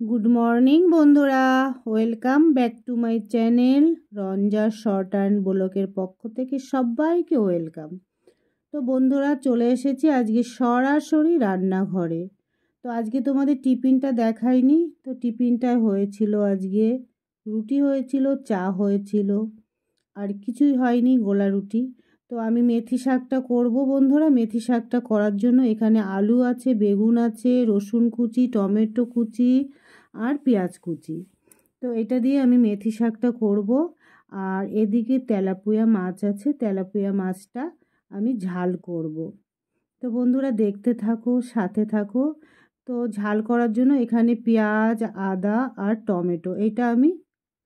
Good morning বন্ধুরা, welcome back to my channel. Ranja short and ব্লকের পক্ষ থেকে সবাইকে ওয়েলকাম। তো বন্ধুরা, চলে এসেছি আজকে সরাসরি রান্নাঘরে। তো আজকে তোমাদের টিফিনটা দেখাইনি। তো টিফিনটা হয়েছিল আজকে রুটি হয়েছিল, চা হয়েছিল, আর কিছুই হয়নি, গোলা রুটি। তো আমি মেথি শাকটা করব বন্ধুরা। মেথি শাকটা করার জন্য এখানে আলু আছে, বেগুন আছে, রসুন কুচি, টমেটো কুচি আর পেঁয়াজ কুচি। তো এটা দিয়ে আমি মেথি শাকটা করব। আর এদিকে তেলাপিয়া মাছ আছে, তেলাপিয়া মাছটা আমি ঝাল করব। তো বন্ধুরা দেখতে থাকো, সাথে থাকো। তো ঝাল করার জন্য এখানে পেঁয়াজ, আদা আর টমেটো এটা আমি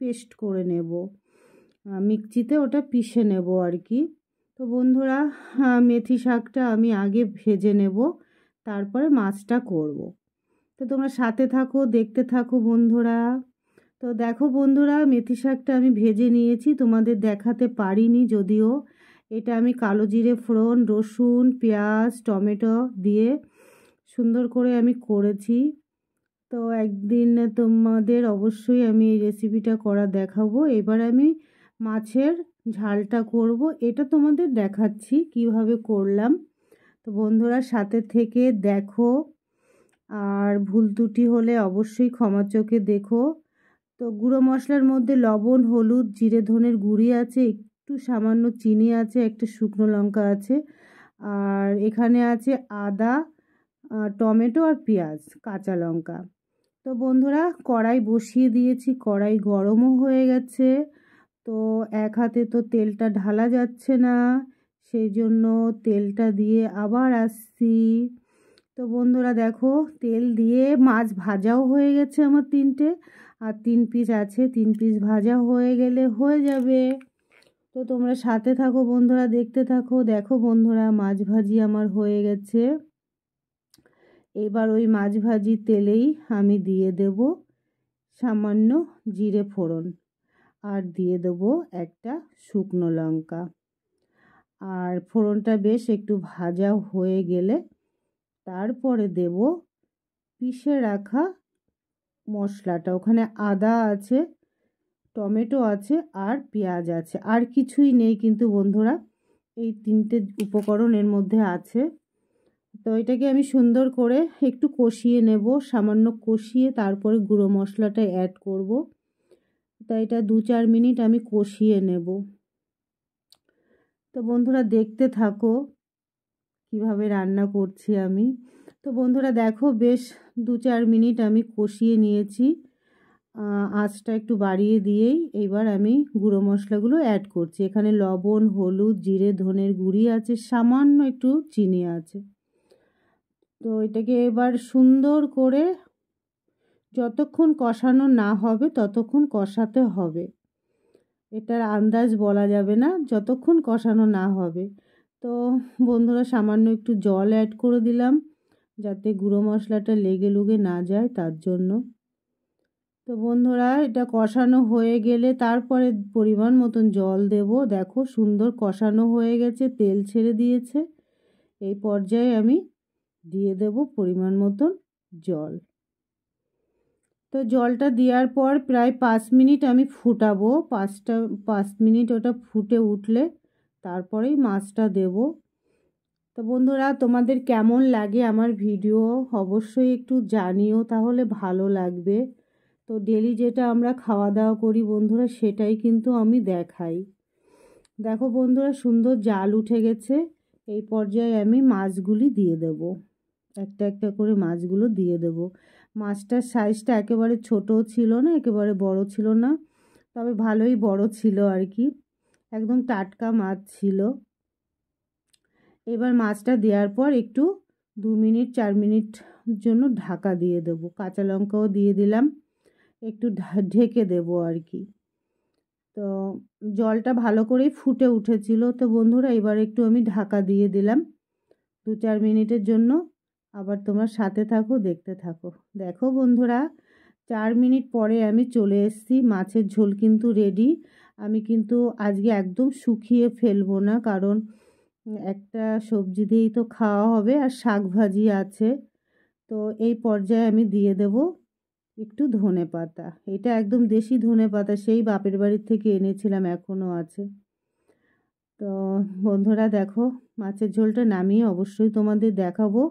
পেস্ট করে নেব, মিক্সিতে ওটা পিষে নেব আর কি। তো বন্ধুরা, মেথি শাকটা আমি আগে ভেজে নেব, তারপরে মাছটা করব। তো তোমরা সাথে থাকো, দেখতে থাকো বন্ধুরা। তো দেখো বন্ধুরা, মেথি শাকটা আমি ভেজে নিয়েছি, তোমাদের দেখাতে পারিনি যদিও। এটা আমি কালো জিরে ফোড়ন, রসুন, পেঁয়াজ, টমেটো দিয়ে সুন্দর করে আমি করেছি। তো একদিন তোমাদের অবশ্যই আমি এই রেসিপিটা করা দেখাবো। এবার আমি মাছের ঝালটা করব, এটা তোমাদের দেখাচ্ছি কিভাবে করলাম। তো বন্ধুরা সাথে থেকে দেখো, আর ভুল ত্রুটি হলে অবশ্যই ক্ষমা চোখে দেখো। তো গুঁড়ো মশলার মধ্যে লবণ, হলুদ, জিরে ধনের গুঁড়ি আছে, একটু সামান্য চিনি আছে, একটা শুকনো লঙ্কা আছে, আর এখানে আছে আদা, টমেটো আর পেঁয়াজ, কাঁচা লঙ্কা। তো বন্ধুরা কড়াই বসিয়ে দিয়েছি, কড়াই গরমও হয়ে গেছে। তো এক হাতে তো তেলটা ঢালা যাচ্ছে না, সেই জন্য তেলটা দিয়ে আবার আসছি। তো বন্ধুরা দেখো, তেল দিয়ে মাছ ভাজাও হয়ে গেছে আমার তিনটে, আর 3 পিস আছে, 3 পিস ভাজা হয়ে গেলে হয়ে যাবে। তো তোমরা সাথে থাকো বন্ধুরা, দেখতে থাকো। দেখো বন্ধুরা, মাছ ভাজি আমার হয়ে গেছে। এবার ওই মাছ ভাজি তেলেই আমি দিয়ে দেব সামান্য জিরে ফোড়ন, আর দিয়ে দেব একটা শুকনো লঙ্কা। আর ফোড়নটা বেশ একটু ভাজা হয়ে গেলে তারপরে দেব পিষে রাখা মশলাটা। ওখানে আদা আছে, টমেটো আছে আর পেঁয়াজ আছে, আর কিছুই নেই কিন্তু বন্ধুরা, এই 3টে উপকরণ এর মধ্যে আছে। তো এটাকে আমি সুন্দর করে একটু কষিয়ে নেব, সামান্য কষিয়ে তারপরে গুঁড়ো মশলাটা অ্যাড করব। তাই এটা 2-4 মিনিট আমি কষিয়ে নেব। তো বন্ধুরা দেখতে থাকো কিভাবে রান্না করছি আমি। তো বন্ধুরা দেখো, বেশ 2-4 মিনিট আমি কষিয়ে নিয়েছি। আঁচটা একটু বাড়িয়ে দিয়েই এবার আমি গুঁড়ো মশলাগুলো অ্যাড করছি। এখানে লবণ, হলুদ, জিরে ধনের গুঁড়ি আছে, সামান্য একটু চিনি আছে। তো এটাকে এবার সুন্দর করে যতক্ষণ কষানো না হবে ততক্ষণ কষাতে হবে। এটার আন্দাজ বলা যাবে না যতক্ষণ কষানো না হবে। তো বন্ধুরা সামান্য একটু জল অ্যাড করে দিলাম, যাতে গুঁড়ো মশলাটা লেগে লুগে না যায় তার জন্য। তো বন্ধুরা এটা কষানো হয়ে গেলে তারপরে পরিমাণ মতন জল দেব। দেখো সুন্দর কষানো হয়ে গেছে, তেল ছেড়ে দিয়েছে। এই পর্যায়ে আমি দিয়ে দেব পরিমাণ মতন জল। তো জলটা দেওয়ার পর প্রায় 5 মিনিট আমি ফুটাবো। 5 মিনিট ওটা ফুটে উঠলে তারপরেই মাছটা দেব। তো বন্ধুরা তোমাদের কেমন লাগে আমার ভিডিও অবশ্যই একটু জানিও, তাহলে ভালো লাগবে। তো ডেলি যেটা আমরা খাওয়া দাওয়া করি বন্ধুরা, সেটাই কিন্তু আমি দেখাই। দেখো বন্ধুরা সুন্দর জাল উঠে গেছে। এই পর্যায়ে আমি মাছগুলি দিয়ে দেব, একটা একটা করে মাছগুলো দিয়ে দেব। মাছটার সাইজটা একেবারে ছোটও ছিল না, একেবারে বড় ছিল না, তবে ভালোই বড় ছিল আর কি, একদম টাটকা মাছ ছিল। এবার মাছটা দেওয়ার পর একটু 2 মিনিট 4 মিনিট জন্য ঢাকা দিয়ে দেব। কাঁচা লঙ্কাও দিয়ে দিলাম, একটু ঢেকে দেব আর কি। তো জলটা ভালো করেই ফুটে উঠেছিল। তো বন্ধুরা এবার একটু আমি ঢাকা দিয়ে দিলাম 2-4 মিনিটের জন্য। আবার তোমরা সাথে থাকো, দেখতে থাকো। দেখো বন্ধুরা 4 মিনিট পরে আমি চলে এসেছি, মাছের ঝোল কিন্তু রেডি। আমি কিন্তু আজকে একদম শুকিয়ে ফেলবো না, কারণ একটা সবজি দিয়েই তো খাওয়া হবে, আর শাক ভাজি আছে। তো এই পর্যায়ে আমি দিয়ে দেব একটু ধনেপাতা, এটা একদম দেশি ধনেপাতা, সেই বাপের বাড়ির থেকে এনেছিলাম, এখনও আছে। তো বন্ধুরা দেখো, মাছের ঝোলটা নামিয়ে অবশ্যই তোমাদের দেখাবো,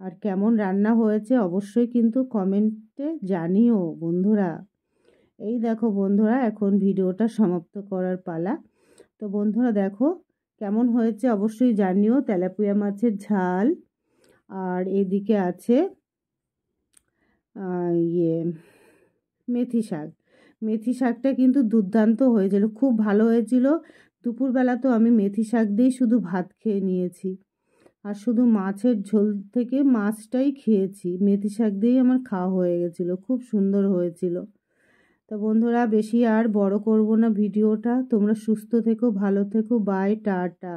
আর কেমন রান্না হয়েছে অবশ্যই কিন্তু কমেন্টে জানিও বন্ধুরা। এই দেখো বন্ধুরা, এখন ভিডিওটা সমাপ্ত করার পালা। তো বন্ধুরা দেখো কেমন হয়েছে অবশ্যই জানিও। তেলাপিয়া মাছের ঝাল, আর এদিকে আছে মেথি শাক। মেথি শাকটা কিন্তু দুর্দান্ত হয়েছিল, খুব ভালো হয়েছিল। দুপুরবেলা তো আমি মেথি শাক দিয়েই শুধু ভাত খেয়ে নিয়েছি, আর শুধু মাছের ঝোল থেকে মাছটাই খেয়েছি, মেথি শাক দিয়েই আমার খাওয়া হয়ে গেছিলো, খুব সুন্দর হয়েছিল। তো বন্ধুরা বেশি আর বড় করব না ভিডিওটা, তোমরা সুস্থ থেকো, ভালো থেকো, বাই, টাটা।